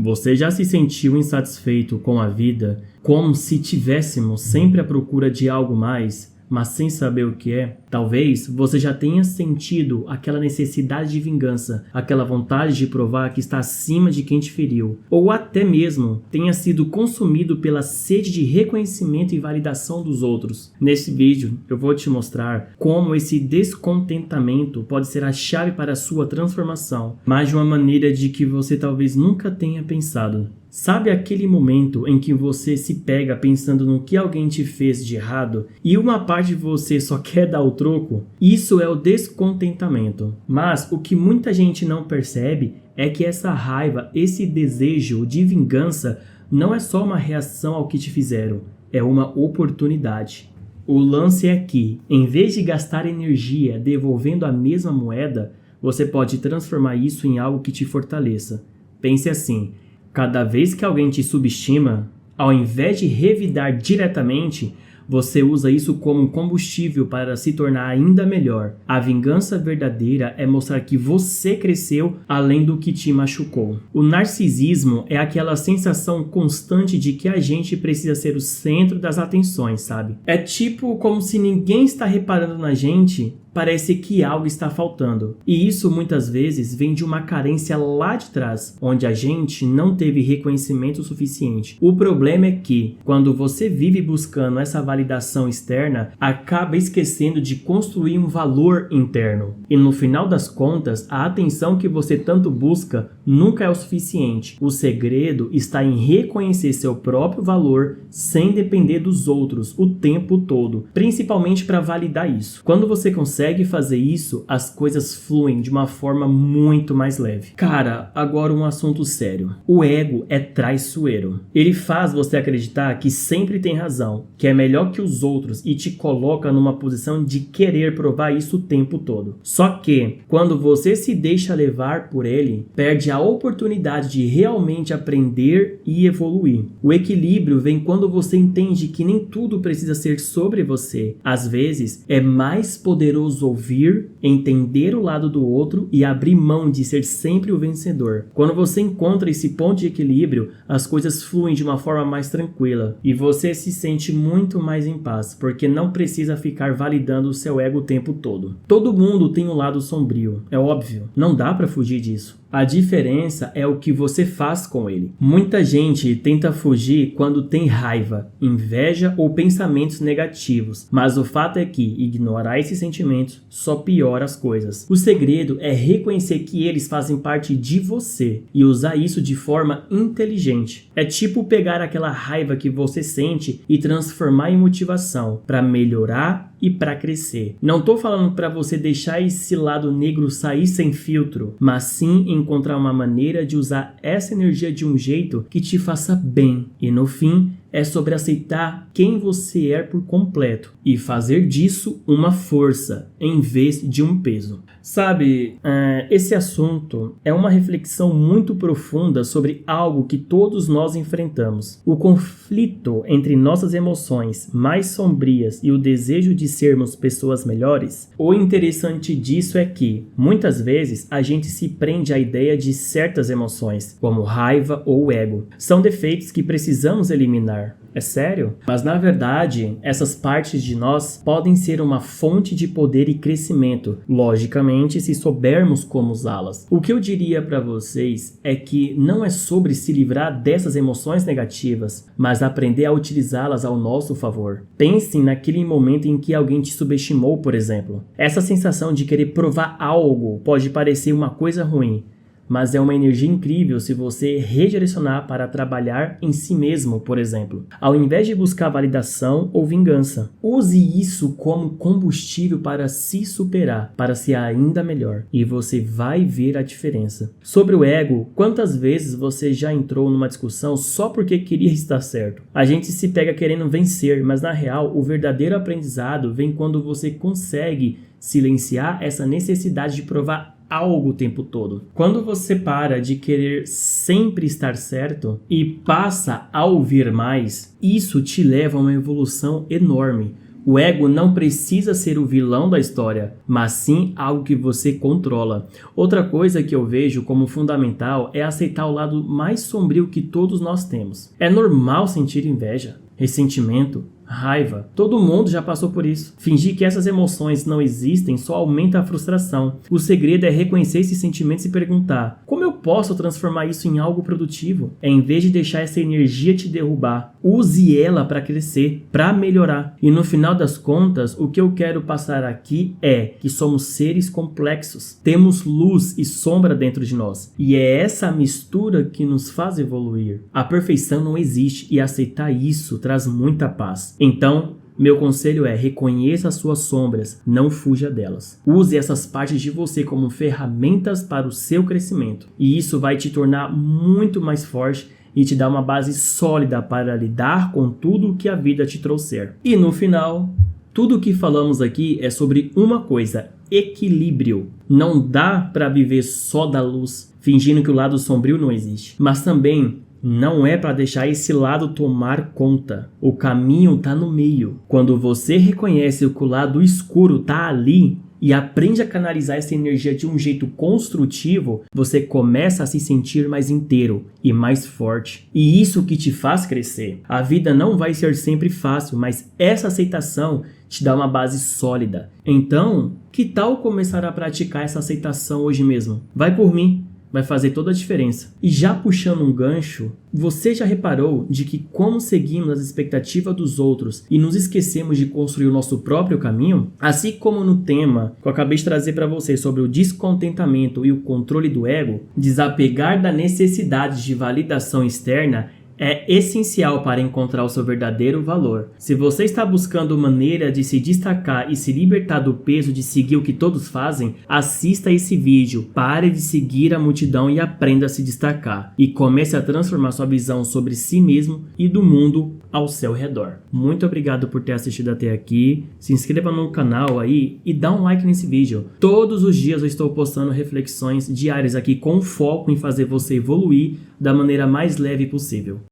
Você já se sentiu insatisfeito com a vida, como se tivéssemos sempre à procura de algo mais, mas sem saber o que é? Talvez você já tenha sentido aquela necessidade de vingança, aquela vontade de provar que está acima de quem te feriu, ou até mesmo tenha sido consumido pela sede de reconhecimento e validação dos outros. Nesse vídeo eu vou te mostrar como esse descontentamento pode ser a chave para a sua transformação, mas de uma maneira de que você talvez nunca tenha pensado. Sabe aquele momento em que você se pega pensando no que alguém te fez de errado e uma parte de você só quer dar o troco? Isso é o descontentamento. Mas o que muita gente não percebe é que essa raiva, esse desejo de vingança não é só uma reação ao que te fizeram, é uma oportunidade. O lance é que, em vez de gastar energia devolvendo a mesma moeda, você pode transformar isso em algo que te fortaleça. Pense assim: cada vez que alguém te subestima, ao invés de revidar diretamente, você usa isso como um combustível para se tornar ainda melhor. A vingança verdadeira é mostrar que você cresceu além do que te machucou. O narcisismo é aquela sensação constante de que a gente precisa ser o centro das atenções, sabe? É tipo como se ninguém está reparando na gente. Parece que algo está faltando. E isso muitas vezes vem de uma carência lá de trás, onde a gente não teve reconhecimento suficiente. O problema é que, quando você vive buscando essa validação externa, acaba esquecendo de construir um valor interno. E no final das contas, a atenção que você tanto busca nunca é o suficiente. O segredo está em reconhecer seu próprio valor sem depender dos outros o tempo todo, principalmente para validar isso. Quando você consegue fazer isso, as coisas fluem de uma forma muito mais leve. Cara, agora um assunto sério. O ego é traiçoeiro. Ele faz você acreditar que sempre tem razão, que é melhor que os outros e te coloca numa posição de querer provar isso o tempo todo. Só que, quando você se deixa levar por ele, perde a oportunidade de realmente aprender e evoluir. O equilíbrio vem quando você entende que nem tudo precisa ser sobre você. Às vezes, é mais poderoso ouvir, entender o lado do outro e abrir mão de ser sempre o vencedor. Quando você encontra esse ponto de equilíbrio, as coisas fluem de uma forma mais tranquila e você se sente muito mais em paz, porque não precisa ficar validando o seu ego o tempo todo. Todo mundo tem um lado sombrio, é óbvio, não dá para fugir disso. A diferença é o que você faz com ele. Muita gente tenta fugir quando tem raiva, inveja ou pensamentos negativos, mas o fato é que ignorar esses sentimentos só piora as coisas. O segredo é reconhecer que eles fazem parte de você e usar isso de forma inteligente. É tipo pegar aquela raiva que você sente e transformar em motivação para melhorar e para crescer. Não tô falando para você deixar esse lado negro sair sem filtro, mas sim encontrar uma maneira de usar essa energia de um jeito que te faça bem. E no fim, é sobre aceitar quem você é por completo e fazer disso uma força em vez de um peso. Sabe, esse assunto é uma reflexão muito profunda sobre algo que todos nós enfrentamos. O conflito entre nossas emoções mais sombrias e o desejo de sermos pessoas melhores. O interessante disso é que, muitas vezes, a gente se prende à ideia de certas emoções, como raiva ou ego. São defeitos que precisamos eliminar. É sério? Mas na verdade, essas partes de nós podem ser uma fonte de poder e crescimento, logicamente, se soubermos como usá-las. O que eu diria para vocês é que não é sobre se livrar dessas emoções negativas, mas aprender a utilizá-las ao nosso favor. Pensem naquele momento em que alguém te subestimou, por exemplo. Essa sensação de querer provar algo pode parecer uma coisa ruim, mas é uma energia incrível se você redirecionar para trabalhar em si mesmo, por exemplo, ao invés de buscar validação ou vingança. Use isso como combustível para se superar, para ser ainda melhor, e você vai ver a diferença. Sobre o ego, quantas vezes você já entrou numa discussão só porque queria estar certo? A gente se pega querendo vencer, mas na real, o verdadeiro aprendizado vem quando você consegue silenciar essa necessidade de provar algo o tempo todo. Quando você para de querer sempre estar certo e passa a ouvir mais, isso te leva a uma evolução enorme. O ego não precisa ser o vilão da história, mas sim algo que você controla. Outra coisa que eu vejo como fundamental é aceitar o lado mais sombrio que todos nós temos. É normal sentir inveja, ressentimento, raiva. Todo mundo já passou por isso. Fingir que essas emoções não existem só aumenta a frustração. O segredo é reconhecer esses sentimentos e perguntar: como eu posso transformar isso em algo produtivo? Em vez de deixar essa energia te derrubar, use ela para crescer, para melhorar. E no final das contas, o que eu quero passar aqui é que somos seres complexos. Temos luz e sombra dentro de nós. E é essa mistura que nos faz evoluir. A perfeição não existe e aceitar isso traz muita paz. Então, meu conselho é: reconheça as suas sombras, não fuja delas. Use essas partes de você como ferramentas para o seu crescimento. E isso vai te tornar muito mais forte e te dar uma base sólida para lidar com tudo que a vida te trouxer. E no final, tudo o que falamos aqui é sobre uma coisa: equilíbrio. Não dá para viver só da luz, fingindo que o lado sombrio não existe. Mas também não é para deixar esse lado tomar conta. O caminho está no meio. Quando você reconhece que o lado escuro está ali e aprende a canalizar essa energia de um jeito construtivo, você começa a se sentir mais inteiro e mais forte. E isso que te faz crescer. A vida não vai ser sempre fácil, mas essa aceitação te dá uma base sólida. Então, que tal começar a praticar essa aceitação hoje mesmo? Vai por mim. Vai fazer toda a diferença. E já puxando um gancho, você já reparou de que como seguimos as expectativas dos outros e nos esquecemos de construir o nosso próprio caminho? Assim como no tema que eu acabei de trazer para você sobre o descontentamento e o controle do ego, desapegar da necessidade de validação externa é essencial para encontrar o seu verdadeiro valor. Se você está buscando maneira de se destacar e se libertar do peso de seguir o que todos fazem, assista esse vídeo, pare de seguir a multidão e aprenda a se destacar. E comece a transformar sua visão sobre si mesmo e do mundo ao seu redor. Muito obrigado por ter assistido até aqui. Se inscreva no canal aí e dá um like nesse vídeo. Todos os dias eu estou postando reflexões diárias aqui com foco em fazer você evoluir da maneira mais leve possível.